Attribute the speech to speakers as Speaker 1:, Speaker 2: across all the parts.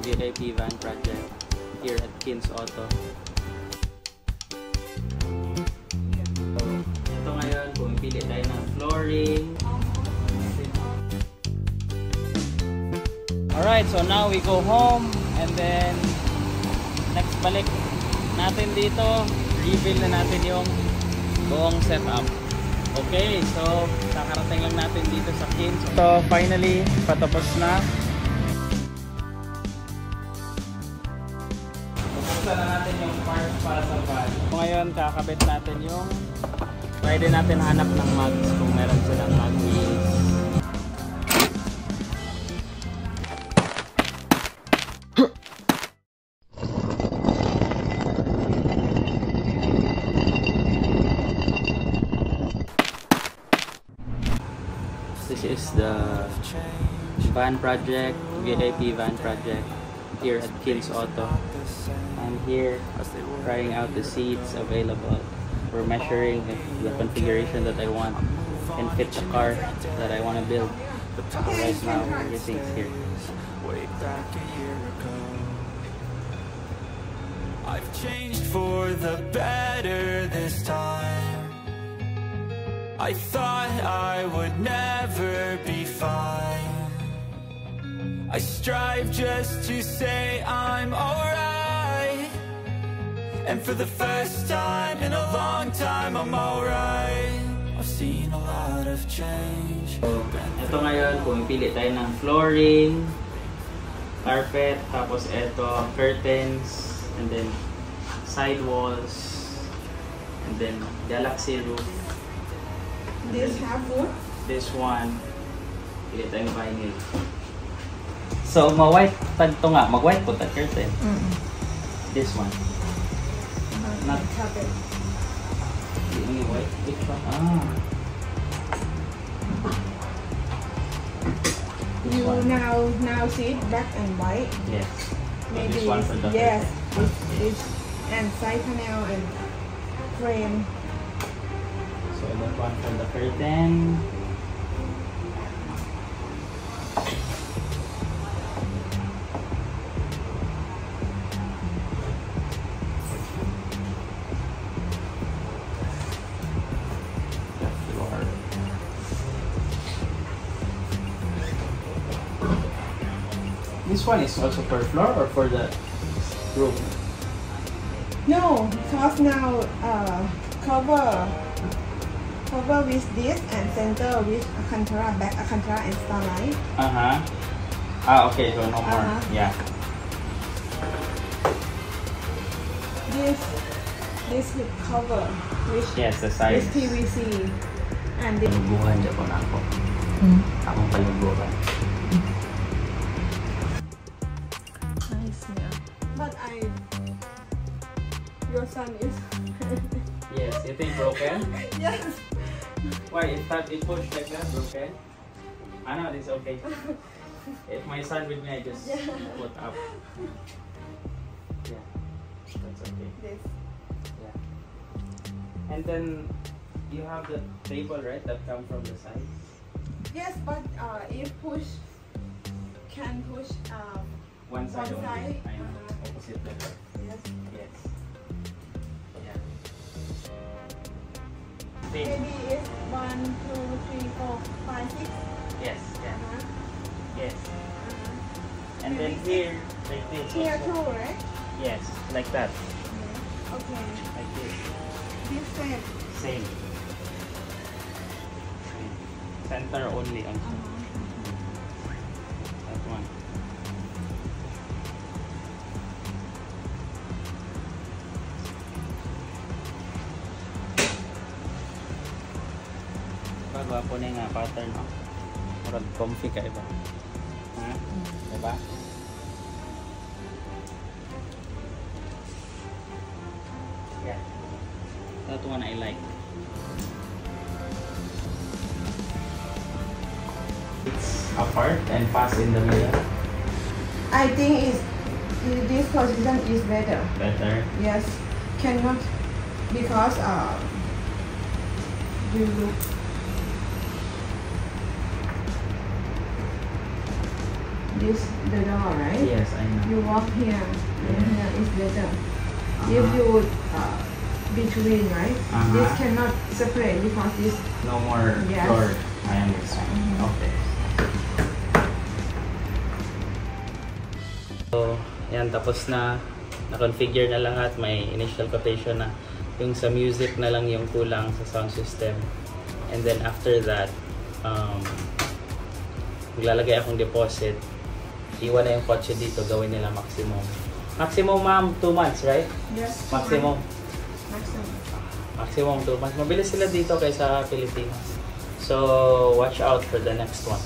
Speaker 1: VIP van project here at Kins Auto. So, ito ngayon, pumipili tayo ng flooring. Alright, so now we go home and then next balik natin dito, reveal na natin yung buong setup. Okay, so kakarating lang natin dito sa Kins. So finally, patapos na. Buksan na natin yung parts para sa van. So, ngayon, kakabit natin yung pwede natin hanap ng mugs kung meron silang mug wheels. This is the van project, VIP van project here at Kins Auto. I'm here trying out the seats available. We're measuring if the configuration that I want can fit the car that I want to build. So right now, everything's here.
Speaker 2: I've changed for the better this time. I thought I would never be fine. I strive just to say I'm alright. And for the first time in a long time, I'm alright. I've seen a lot of change.
Speaker 1: Ito ngayon, pumipili tayo ng flooring, carpet, tapos ito, curtains, and then sidewalls, and then galaxy roof.
Speaker 3: This half wood?
Speaker 1: This one, pili tayong vinyl. So, ma-white tag to nga, mag-white po tag curtain. This one. Not
Speaker 3: carpet.
Speaker 1: The only white. Which one? Ah.
Speaker 3: You now see it black and white.
Speaker 1: Yes.
Speaker 3: Maybe
Speaker 1: This one for the
Speaker 3: yes.
Speaker 1: curtain.
Speaker 3: This and side panel and frame.
Speaker 1: So, that one for the curtain. This one is also per floor or for the room?
Speaker 3: No, because now cover with this and center with Alcantara, back Alcantara and starlight.
Speaker 1: Ah, okay, so no more. Yeah.
Speaker 3: This with cover which
Speaker 1: Yes, the size.
Speaker 3: is PVC and this.
Speaker 1: Paliguan dyan po na ako. Akong paliguan.
Speaker 3: Nice, yeah. But your son is.
Speaker 1: Yes, you think broken?
Speaker 3: Yes.
Speaker 1: Why? It pushed like that, broken? I know, it's okay. If my son with me, I just put up. Yeah, that's okay.
Speaker 3: This.
Speaker 1: Yeah. And then you have the table, right? That come from the side.
Speaker 3: Yes, but if can push
Speaker 1: One side
Speaker 3: One
Speaker 1: only.
Speaker 3: side.
Speaker 1: I know. Opposite the door.
Speaker 3: yes.
Speaker 1: Yes. Yeah. Same.
Speaker 3: Maybe it's 1, 2, 3, 4, 5, 6.
Speaker 1: Yes. Yeah. Yes. And
Speaker 3: Maybe
Speaker 1: then here, like this.
Speaker 3: Here
Speaker 1: also.
Speaker 3: too, right?
Speaker 1: Yes, like that.
Speaker 3: Okay.
Speaker 1: Like this.
Speaker 3: This side.
Speaker 1: Same. Center only. That one. Pagwapo na nga pattern, no? Murag comfy ka iba. Ha? Diba? Yeah. That one I like. It's apart and fast in the middle.
Speaker 3: I think this position is better.
Speaker 1: Better.
Speaker 3: Yes. Cannot because you look this the door, right?
Speaker 1: Yes, I know.
Speaker 3: You walk here, and here is better. If you between, right? This cannot separate because this.
Speaker 1: No more
Speaker 3: Yes.
Speaker 1: floor. I understand. Okay. So, yan, tapos na. Na-configure na lahat. May initial quotation na. Yung sa music na lang yung kulang sa sound system. And then after that, maglalagay akong deposit. Iwan na yung kotse dito. Gawin nila maximum. Maximum, ma'am, 2 months, right?
Speaker 3: Yes.
Speaker 1: Maximum.
Speaker 3: Maximum.
Speaker 1: Maximum 2 months. Mabilis sila dito kaysa Pilipinas. So, watch out for the next one.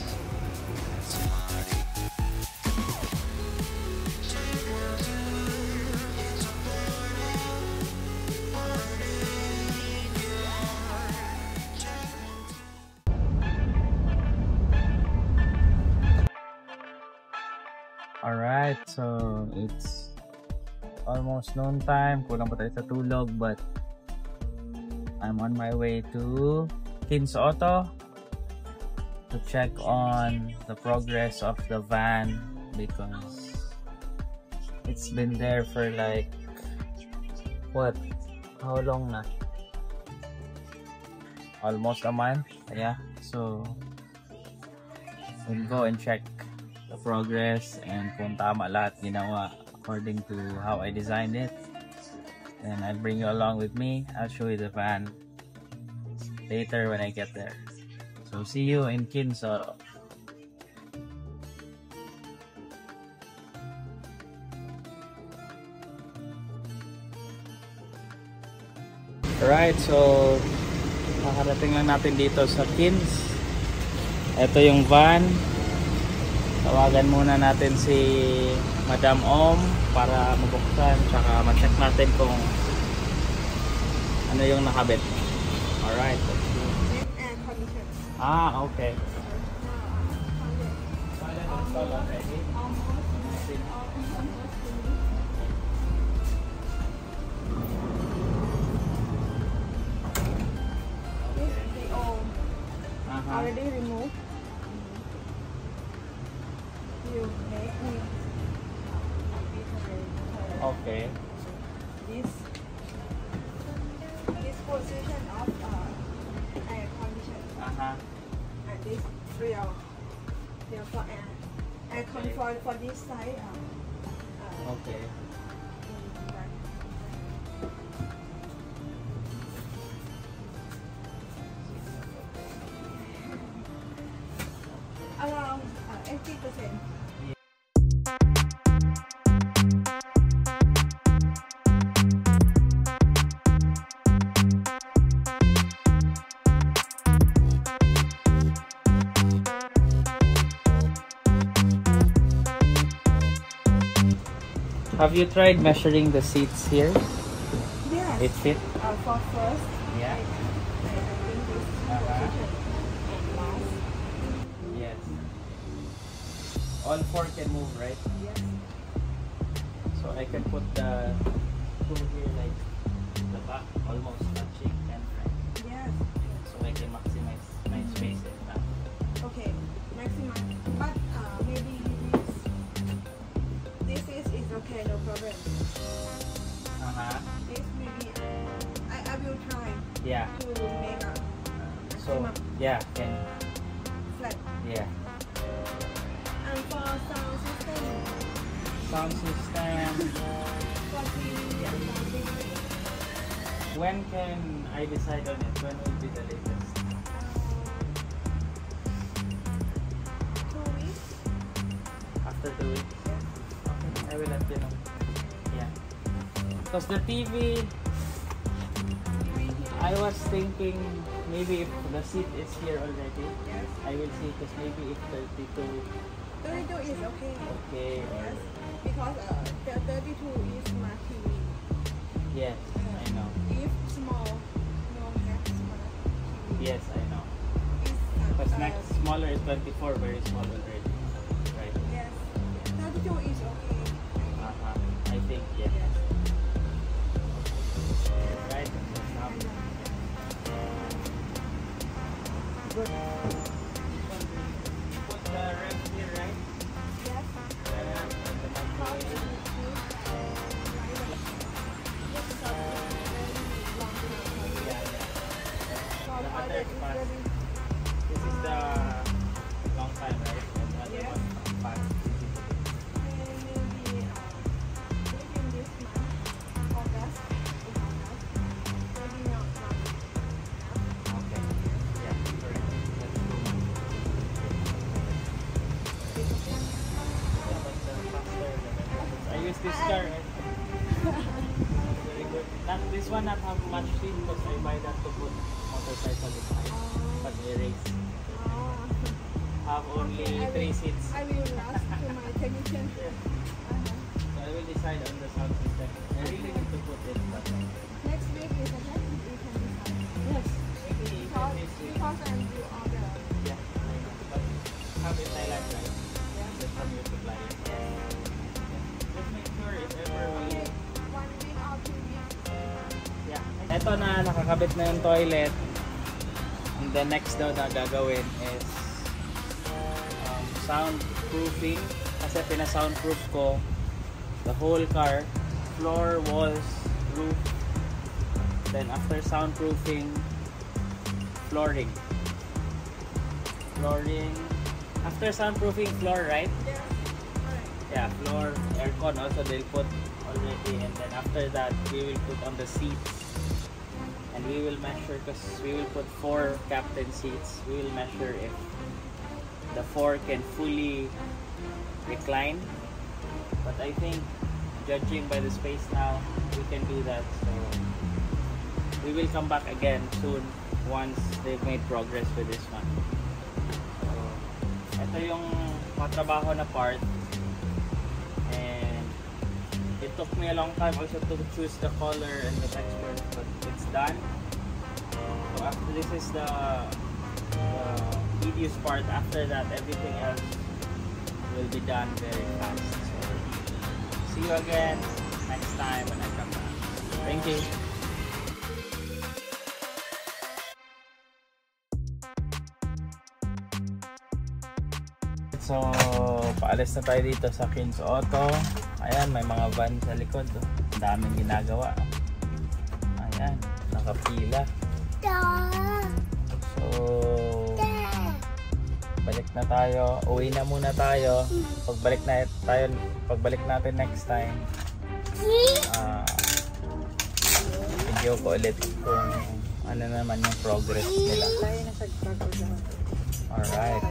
Speaker 1: Alright, so it's almost noon time. Kulang pa tayo sa tulog, but I'm on my way to Kins Auto to check on the progress of the van because it's been there for like what? How long na? Almost a month. Yeah, so we'll go and check the progress and kung tama lahat ginawa according to how I designed it. And I'll bring you along with me. I'll show you the van later when I get there. So see you in Kins Auto. Alright, so nakarating lang natin dito sa Kins. Ito yung van. Tawagan muna natin si Madam Om para mabuksan tsaka ma-check natin kung ano yung nakabit. Alright, let's go.
Speaker 3: Air condition.
Speaker 1: Ah, okay.
Speaker 3: This they all already removed. You make me
Speaker 1: Okay.
Speaker 3: this position of air condition and this real for air control for this side.
Speaker 1: Okay.
Speaker 3: Around 80%.
Speaker 1: Have you tried measuring the seats here?
Speaker 3: Yes.
Speaker 1: It fit?
Speaker 3: For first,
Speaker 1: Yeah.
Speaker 3: I think this position and last.
Speaker 1: Yes. All 4 can move, right?
Speaker 3: Yes.
Speaker 1: So I can put the tool here like the back almost touching and right.
Speaker 3: Yes.
Speaker 1: So I can maximize my space in that.
Speaker 3: Okay. Maximum. But maybe this is okay, no problem. This maybe I will try
Speaker 1: Yeah.
Speaker 3: to make a
Speaker 1: So yeah, can
Speaker 3: flat.
Speaker 1: yeah.
Speaker 3: And for sound system,
Speaker 1: Sound system.
Speaker 3: what
Speaker 1: When can I decide on it? When will be the latest?
Speaker 3: 2 weeks?
Speaker 1: After 2 weeks? Okay, I will let you know. Yeah. Because the TV, I was thinking maybe if the seat is here already,
Speaker 3: Yes.
Speaker 1: I will see because maybe if 32,
Speaker 3: 32 is okay.
Speaker 1: okay, or
Speaker 3: Yes. Because the 32 is my TV.
Speaker 1: yes, I know.
Speaker 3: If small, no have small TV.
Speaker 1: Yes, I know.
Speaker 3: It's,
Speaker 1: Because next smaller is 24, very small already. Right.
Speaker 3: Yes. 32 is okay.
Speaker 1: I think, yeah.
Speaker 3: Yes.
Speaker 1: Right. Now,
Speaker 3: Good.
Speaker 1: put the ref here, right?
Speaker 3: Yes.
Speaker 1: this car. Very good. This one not have much seat because I buy that to put motorcycle inside. But I race. Have only 3 seats.
Speaker 3: I will ask to my technician.
Speaker 1: So I will decide on the sound system. I really need to put it, but
Speaker 3: Next week is okay. We can decide. Yes.
Speaker 1: maybe even this week.
Speaker 3: Because I'm due order.
Speaker 1: Yeah, I know. But have in Thailand, right? Just from your supplier. Just make sure if ever we...
Speaker 3: 1 week or 2 weeks.
Speaker 1: Yeah. Ito na, nakakabit na yung toilet. And the next daw na gagawin is soundproofing. Kasi pina-soundproof ko the whole car. Floor, walls, roof. Then after soundproofing, flooring. Flooring. After soundproofing, floor, right?
Speaker 3: Yes. Alright.
Speaker 1: Yeah, floor, aircon also they'll put already, and then after that we will put on the seats, and we will measure because we will put 4 captain seats. We will measure if the 4 can fully recline, but I think judging by the space now we can do that, so we will come back again soon once they've made progress with this one. So ito yung matrabaho na part. It took me a long time also to choose the color and the texture, but it's done. So after this is the tedious part. After that, everything else will be done very fast. So see you again next time when I come back. Thank you. So, paalis na tayo dito sa Kins Auto. Ayan, may mga van sa likod. Oh. Ang daming ginagawa. Ayan, nakapila. So, balik na tayo. Uwi na muna tayo. Pagbalik natin next time, video ko ulit kung ano naman yung progress nila. Alright.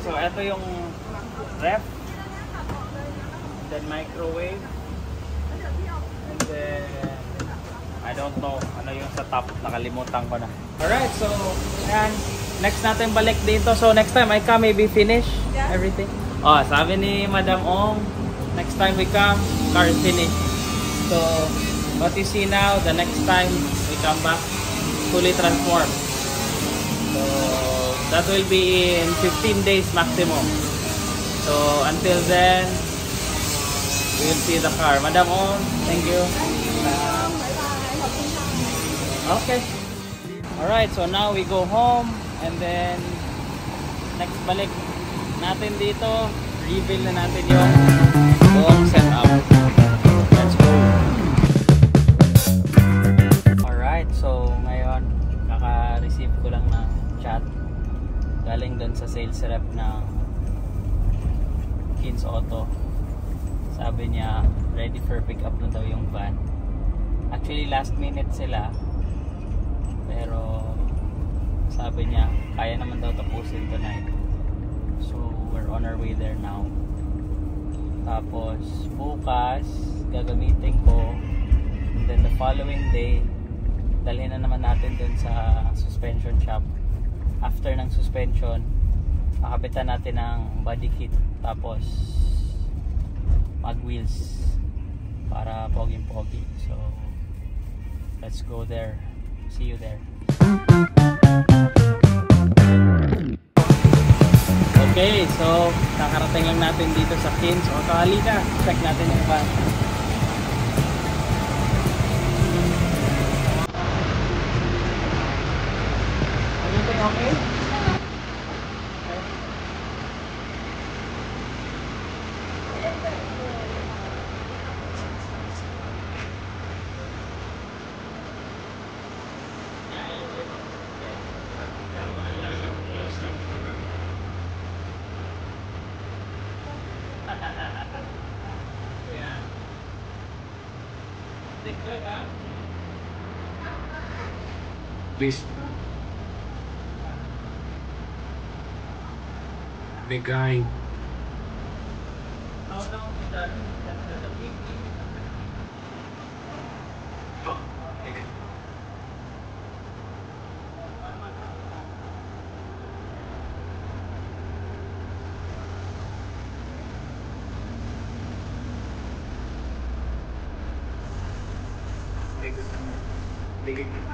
Speaker 1: So, ito yung ref, then microwave, and then I don't know ano yung sa top, nakalimutan ko na. Alright, so ayan, next natin balik dito. So next time I come, maybe finish everything. Oh, sabi ni Madam Ong, next time we come, car is finished. So what you see now, the next time we come back, fully transformed. So that will be in 15 days maximum. So until then, we will see the car. Madam On, thank you. Okay. Alright, so now we go home, and then next balik natin dito, reveal na natin yung buong setup. Let's go. Alright, so ngayon kaka-receive ko lang ng chat galing dun sa sales rep ng Kins Auto. Sabi niya ready for pick up na daw yung van. Actually last minute sila, pero sabi niya kaya naman daw tapusin tonight. So we're on our way there now. Tapos bukas gagamitin ko, and then the following day dalhin na naman natin dun sa suspension shop. After ng suspension, makabitan natin ng body kit, tapos mag wheels para poging-pogi. So let's go there. See you there. Okay, so kakarating lang natin dito sa Kins Auto. Halika, check natin yung van. Everything okay?
Speaker 4: Please. Bigay.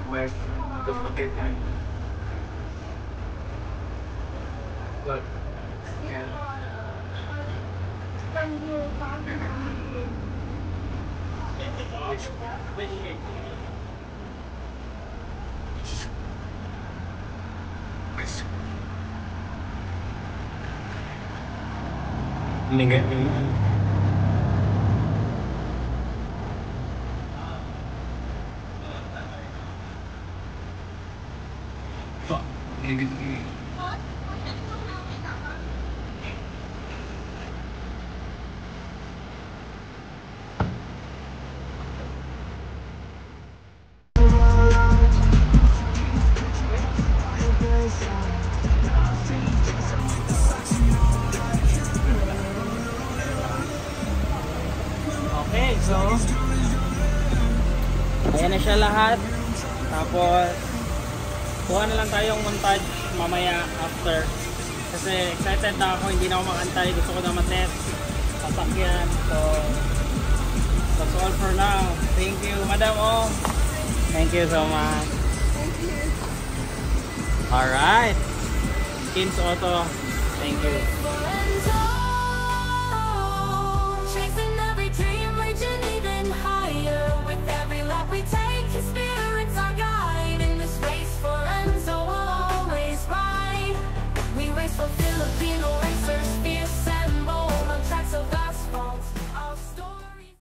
Speaker 4: Where's the fucking time? Look. Nigga. Fuck. Nigga.
Speaker 1: Okay, so ayan na siya lahat. Tapos kuha na lang tayong montage mamaya after. Kasi excited na ako, hindi na ako makantay. Gusto ko na matest sasakyan. So that's all for now. Thank you, Madam O. Thank you so much. Alright, Kins Auto. Thank you.